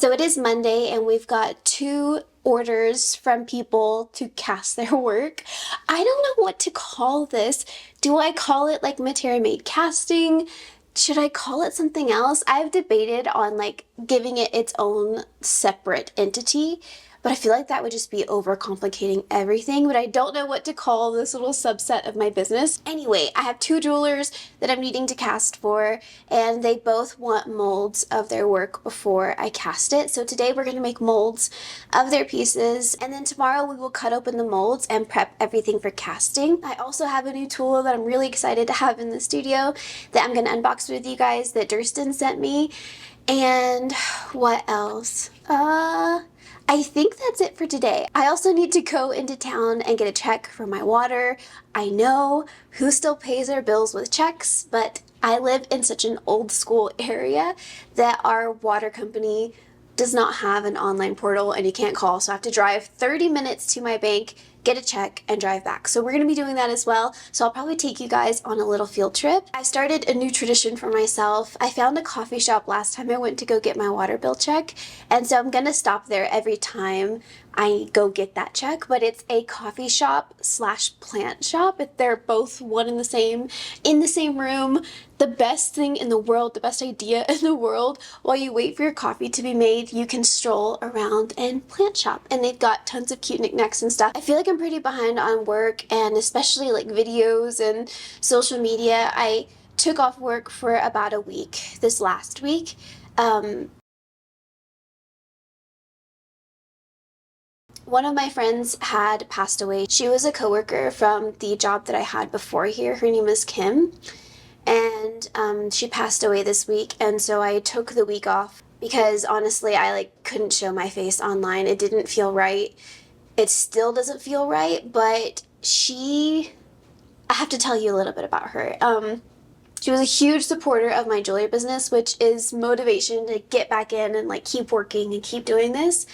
So it is Monday and we've got 2 orders from people to cast their work. I don't know what to call this. Do I call it like Matera Made Casting? Should I call it something else? I've debated on like giving it its own separate entity, but I feel like that would just be overcomplicating everything, but I don't know what to call this little subset of my business. Anyway, I have 2 jewelers that I'm needing to cast for, and they both want molds of their work before I cast it. So today we're gonna make molds of their pieces, and then tomorrow we will cut open the molds and prep everything for casting. I also have a new tool that I'm really excited to have in the studio that I'm gonna unbox with you guys that Durston sent me. And what else? I think that's it for today. I also need to go into town and get a check for my water. I know who still pays their bills with checks, but I live in such an old school area that our water company does not have an online portal and you can't call, so I have to drive 30 minutes to my bank, get a check, and drive back. So we're gonna be doing that as well. So I'll probably take you guys on a little field trip. I started a new tradition for myself. I found a coffee shop last time I went to go get my water bill check, and so I'm gonna stop there every time I go get that check, but it's a coffee shop slash plant shop. They're both one in the same room. The best thing in the world, the best idea in the world, while you wait for your coffee to be made, you can stroll around and plant shop. And they've got tons of cute knickknacks and stuff. I feel like I'm pretty behind on work, and especially like videos and social media. I took off work for about a week this last week. One of my friends had passed away. She was a coworker from the job that I had before here. Her name is Kim, and she passed away this week, and so I took the week off because honestly I like couldn't show my face online. It didn't feel right. It still doesn't feel right, but I have to tell you a little bit about her. She was a huge supporter of my jewelry business, which is motivation to get back in and like keep working and keep doing this.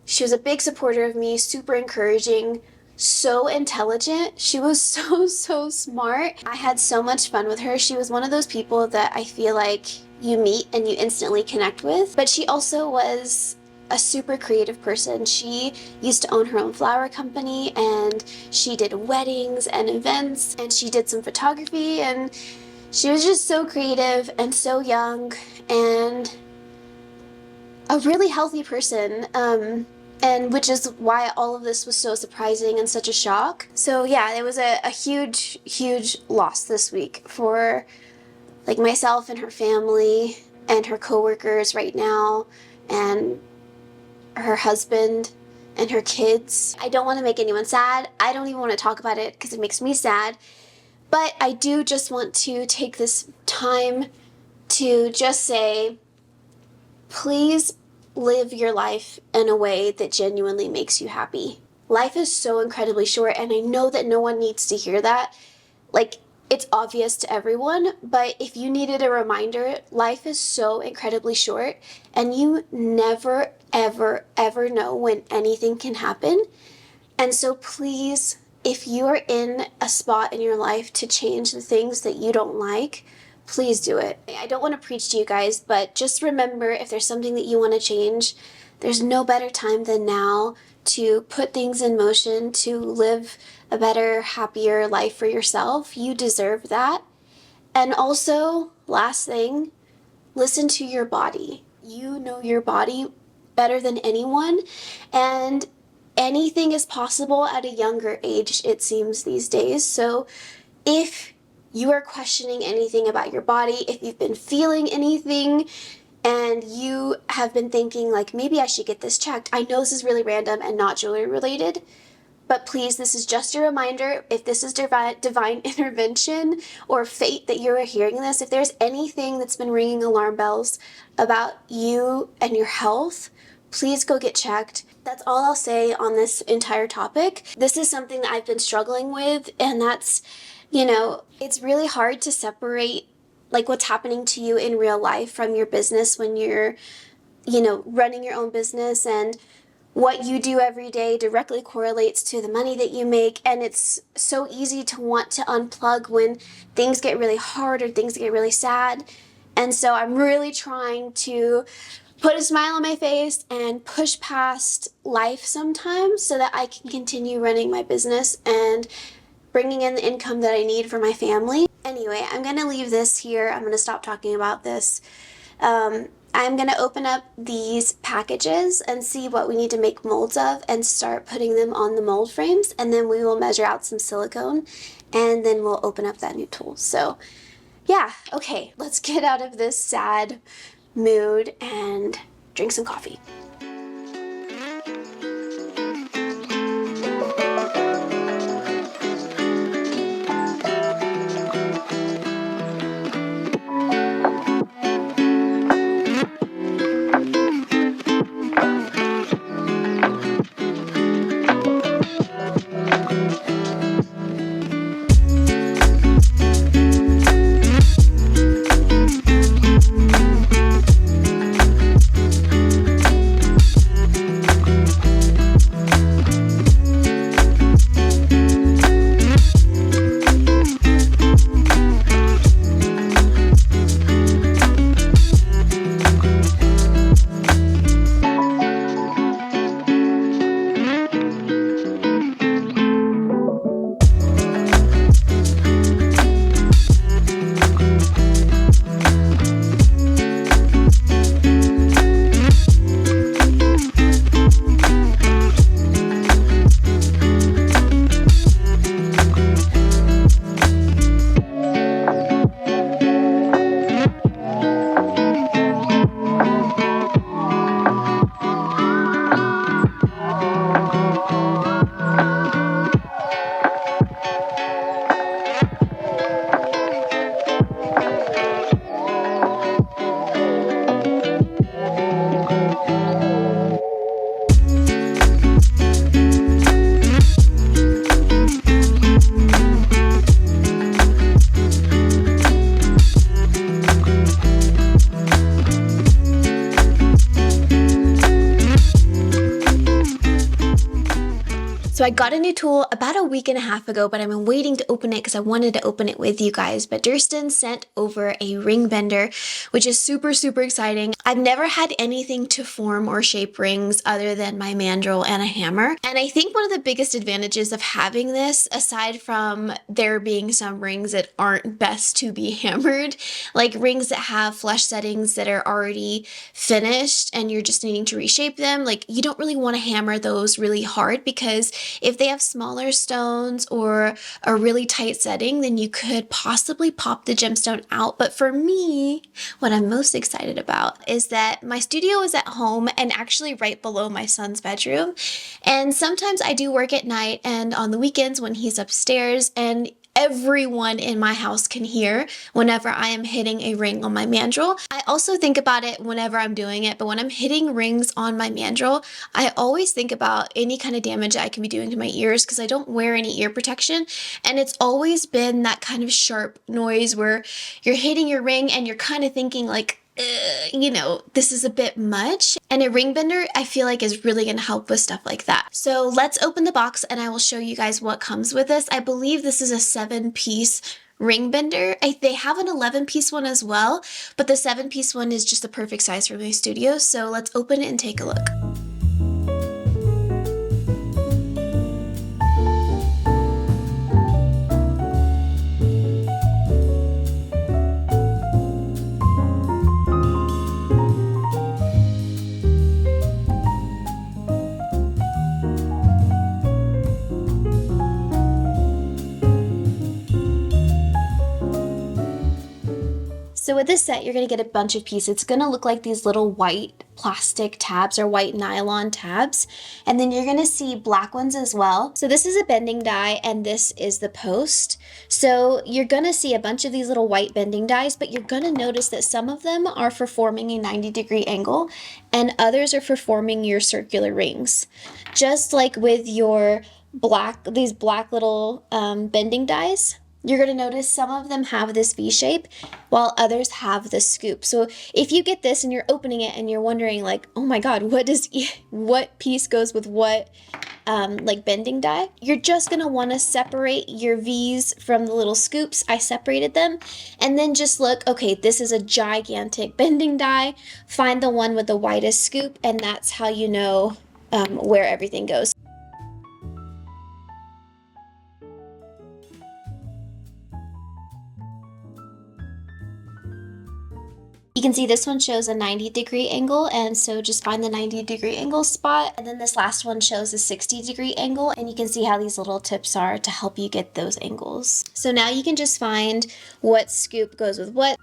She was a big supporter of me, super encouraging, so intelligent. She was so smart. I had so much fun with her. She was one of those people that I feel like you meet and you instantly connect with. But she also was a super creative person. She used to own her own flower company, and she did weddings and events, and she did some photography, and she was just so creative and so young and a really healthy person. And which is why all of this was so surprising and such a shock. So yeah, it was a huge loss this week for like myself and her family and her coworkers right now, and her husband and her kids. I don't want to make anyone sad. I don't even want to talk about it because it makes me sad. But I do just want to take this time to just say, please live your life in a way that genuinely makes you happy. Life is so incredibly short, and I know that no one needs to hear that. Like, it's obvious to everyone, but if you needed a reminder, life is so incredibly short, and you never, ever know when anything can happen. And so please, if you are in a spot in your life to change the things that you don't like, please do it. I don't want to preach to you guys, but just remember, if there's something that you want to change, there's no better time than now to put things in motion, to live a better, happier life for yourself. You deserve that. And also, last thing, listen to your body. You know your body better than anyone, and anything is possible at a younger age, it seems, these days. So if you are questioning anything about your body, if you've been feeling anything and you have been thinking like, maybe I should get this checked. I know this is really random and not jewelry related, but please, this is just a reminder. If this is divine intervention or fate that you are hearing this, if there's anything that's been ringing alarm bells about you and your health, please go get checked. That's all I'll say on this entire topic. This is something that I've been struggling with, and that's, it's really hard to separate like what's happening to you in real life from your business when you're, running your own business, and what you do every day directly correlates to the money that you make. And it's so easy to want to unplug when things get really hard or things get really sad. And so I'm really trying to put a smile on my face and push past life sometimes so that I can continue running my business and bringing in the income that I need for my family. Anyway, I'm gonna leave this here. I'm gonna stop talking about this. I'm gonna open up these packages and see what we need to make molds of and start putting them on the mold frames, and then we will measure out some silicone and then we'll open up that new tool. So yeah, okay, let's get out of this sad mood and drink some coffee. So I got a new tool about a week and a half ago, but I've been waiting to open it because I wanted to open it with you guys. But Durston sent over a ring bender, which is super, super exciting. I've never had anything to form or shape rings other than my mandrel and a hammer. And I think one of the biggest advantages of having this, aside from there being some rings that aren't best to be hammered, like rings that have flush settings that are already finished and you're just needing to reshape them, like you don't really want to hammer those really hard, because if they have smaller stones or a really tight setting, then you could possibly pop the gemstone out. But for me, what I'm most excited about is that my studio is at home and actually right below my son's bedroom. And sometimes I do work at night and on the weekends when he's upstairs, and everyone in my house can hear whenever I am hitting a ring on my mandrel. I also think about it whenever I'm doing it, but when I'm hitting rings on my mandrel, I always think about any kind of damage that I can be doing to my ears because I don't wear any ear protection. And it's always been that kind of sharp noise where you're hitting your ring and you're kind of thinking like, you know, this is a bit much. And a ring bender, I feel like, is really going to help with stuff like that. So let's open the box and I will show you guys what comes with this. I believe this is a 7-piece ring bender. They have an 11-piece one as well, but the 7-piece one is just the perfect size for my studio. So let's open it and take a look. So with this set, you're going to get a bunch of pieces. It's going to look like these little white plastic tabs or white nylon tabs. And then you're going to see black ones as well. So this is a bending die and this is the post. So you're going to see a bunch of these little white bending dies, but you're going to notice that some of them are for forming a 90-degree angle and others are for forming your circular rings. Just like with your these black little bending dies. You're going to notice some of them have this V shape while others have the scoop. So if you get this and you're opening it and you're wondering like, oh my God, what piece goes with what like bending die, you're just gonna want to separate your V's from the little scoops. I separated them, and then just look, okay, this is a gigantic bending die. Find the one with the widest scoop, and that's how you know where everything goes. You can see this one shows a 90-degree angle, and so just find the 90-degree angle spot. And then this last one shows a 60-degree angle, and you can see how these little tips are to help you get those angles. So now you can just find what scoop goes with what.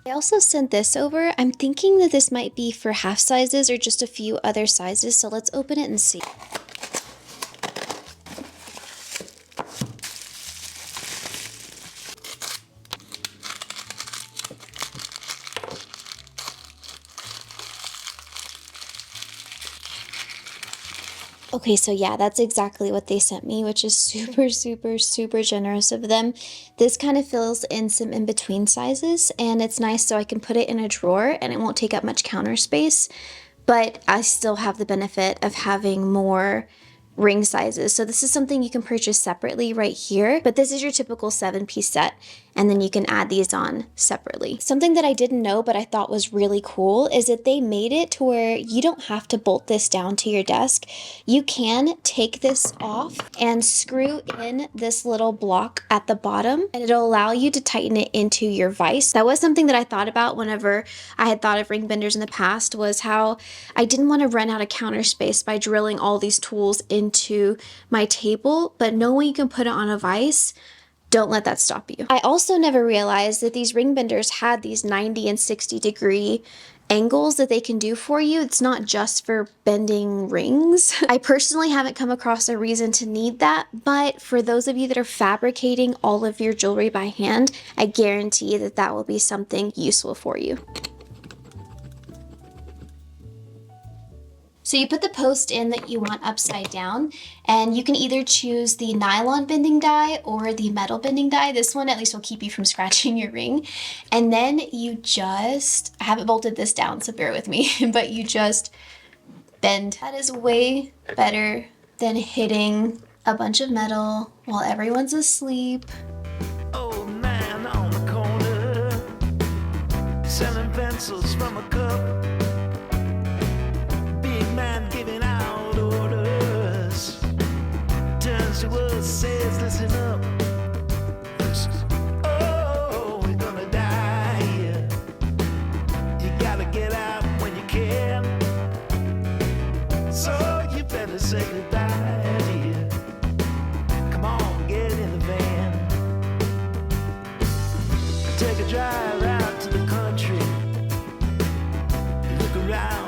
I also sent this over. I'm thinking that this might be for half sizes or just a few other sizes, so let's open it and see. Okay, so yeah, that's exactly what they sent me, which is super, super, super generous of them. This kind of fills in some in-between sizes, and it's nice so I can put it in a drawer and it won't take up much counter space, but I still have the benefit of having more ring sizes. So this is something you can purchase separately right here, but this is your typical 7-piece set, and then you can add these on separately. Something that I didn't know but I thought was really cool is that they made it to where you don't have to bolt this down to your desk. You can take this off and screw in this little block at the bottom, and it'll allow you to tighten it into your vise. That was something that I thought about whenever I had thought of ring benders in the past, was how I didn't want to run out of counter space by drilling all these tools into my table, but knowing you can put it on a vise, don't let that stop you. I also never realized that these ring benders had these 90 and 60-degree angles that they can do for you. It's not just for bending rings. I personally haven't come across a reason to need that, but for those of you that are fabricating all of your jewelry by hand, I guarantee that that will be something useful for you. So you put the post in that you want upside down, and you can either choose the nylon bending die or the metal bending die. This one at least will keep you from scratching your ring. And then you just, I haven't bolted this down, so bear with me, but you just bend. That is way better than hitting a bunch of metal while everyone's asleep. Old man on the corner, selling pencils from a cup. Giving out orders, turns to us, says, listen up. Oh, we're gonna die here. You gotta get out when you can. So you better say goodbye, dear. Come on, get in the van. Take a drive out to the country. Look around.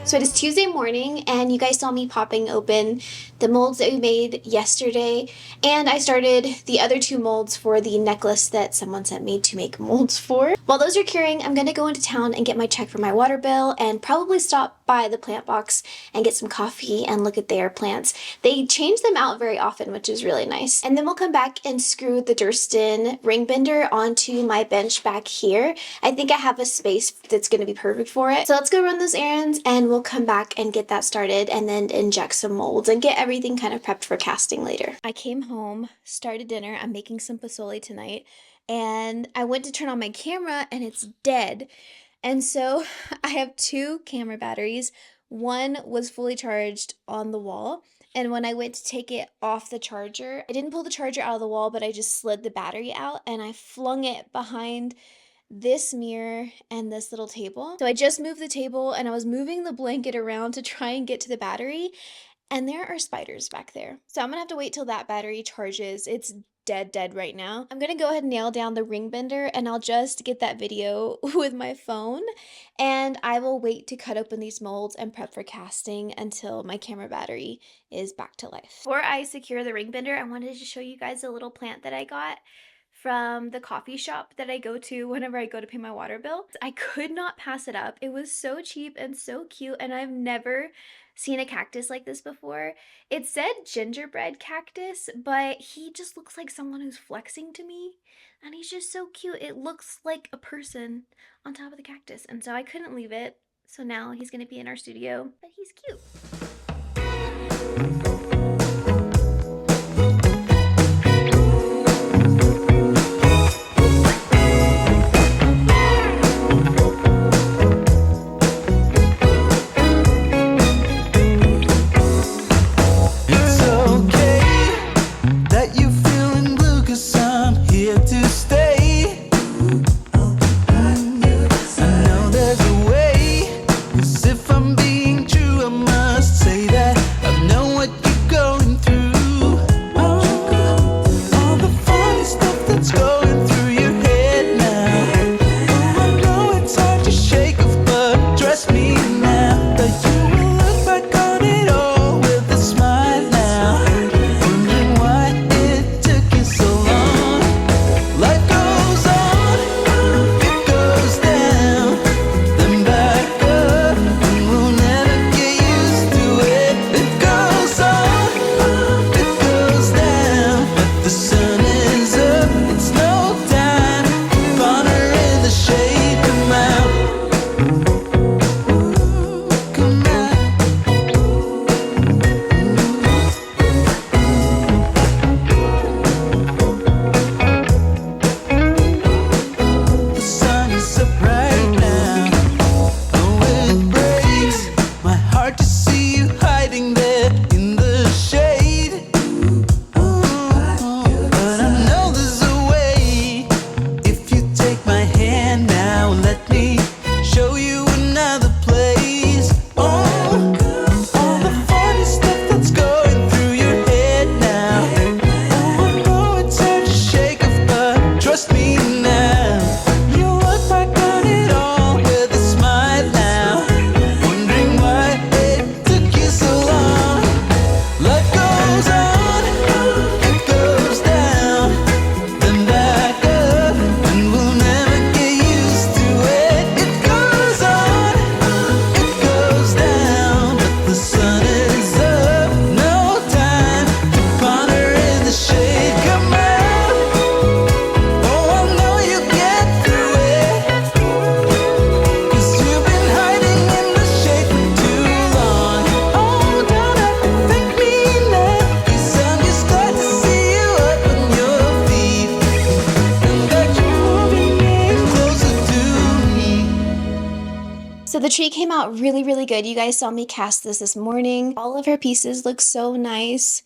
So it is Tuesday morning, and you guys saw me popping open the molds that we made yesterday, and I started the other 2 molds for the necklace that someone sent me to make molds for. While those are curing, I'm gonna go into town and get my check for my water bill, and probably stop by the plant box and get some coffee and look at their plants. They change them out very often, which is really nice. And then we'll come back and screw the Durston ring bender onto my bench back here. I think I have a space that's gonna be perfect for it. So let's go run those errands, and we'll come back and get that started and then inject some molds and get everything kind of prepped for casting later. I came home, started dinner. I'm making some pozole tonight, and I went to turn on my camera and it's dead. And so I have 2 camera batteries. One was fully charged on the wall, and when I went to take it off the charger, I didn't pull the charger out of the wall, but I just slid the battery out and I flung it behind this mirror and this little table. So I just moved the table and I was moving the blanket around to try and get to the battery, and there are spiders back there. So I'm gonna have to wait till that battery charges. It's dead right now. I'm gonna go ahead and nail down the ring bender, and I'll just get that video with my phone, and I will wait to cut open these molds and prep for casting until my camera battery is back to life. Before I secure the ring bender, I wanted to show you guys a little plant that I got from the coffee shop that I go to whenever I go to pay my water bill. I could not pass it up. It was so cheap and so cute, and I've never seen a cactus like this before. It said gingerbread cactus, but he just looks like someone who's flexing to me. And he's just so cute. It looks like a person on top of the cactus. And so I couldn't leave it. So now he's going to be in our studio, but he's cute. So the tree came out really, really good. You guys saw me cast this morning. All of her pieces look so nice,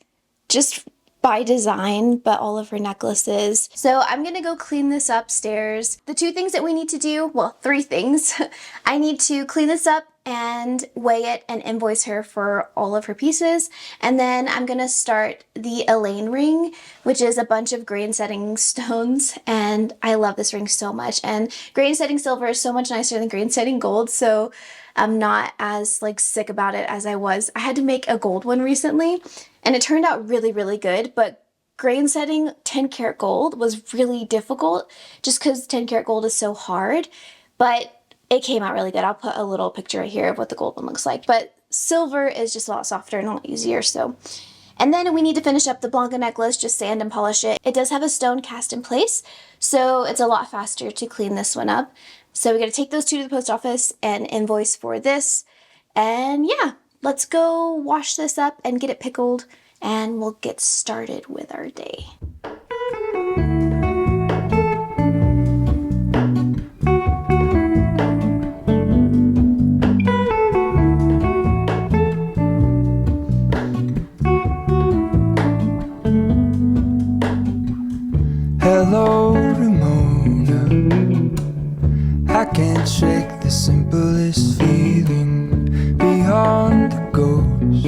just by design, but all of her necklaces. So I'm gonna go clean this upstairs. The two things that we need to do, well, three things. I need to clean this up and weigh it and invoice her for all of her pieces. And then I'm gonna start the Elaine ring, which is a bunch of grain setting stones. And I love this ring so much. And grain setting silver is so much nicer than grain setting gold. So I'm not as like sick about it as I was. I had to make a gold one recently and it turned out really, really good. But grain setting 10 karat gold was really difficult just because 10 karat gold is so hard. But it came out really good. I'll put a little picture right here of what the gold one looks like. But silver is just a lot softer and a lot easier. So, and then we need to finish up the Blanca necklace, just sand and polish it. It does have a stone cast in place, so it's a lot faster to clean this one up. So we got to take those two to the post office and invoice for this. And yeah, let's go wash this up and get it pickled and we'll get started with our day. Hello, Ramona. I can't shake the simplest feeling beyond the ghost.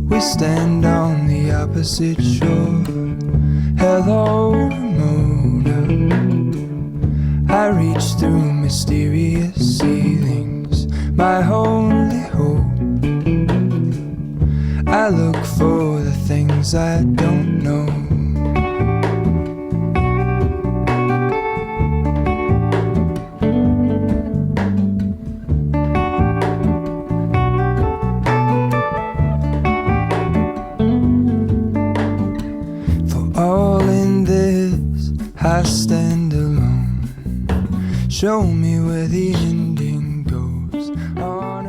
We stand on the opposite shore. Hello, Ramona. I reach through mysterious ceilings, my only hope. I look for the things I don't know. I stand alone. Show me where the ending goes.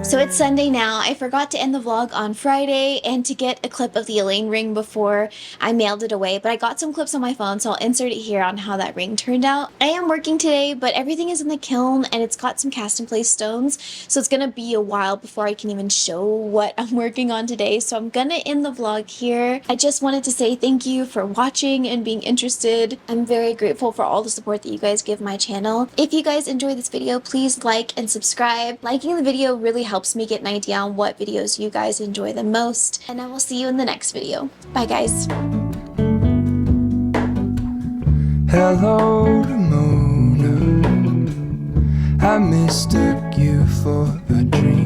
So it's Sunday now. I forgot to end the vlog on Friday and to get a clip of the Elaine ring before I mailed it away, but I got some clips on my phone, so I'll insert it here on how that ring turned out. I am working today, but everything is in the kiln and it's got some cast in place stones, so it's gonna be a while before I can even show what I'm working on today, so I'm gonna end the vlog here. I just wanted to say thank you for watching and being interested. I'm very grateful for all the support that you guys give my channel. If you guys enjoyed this video, please like and subscribe. Liking the video really helps me get an idea on what videos you guys enjoy the most, and I will see you in the next video. Bye guys. Hello, Ramona. I mistook you for a dream.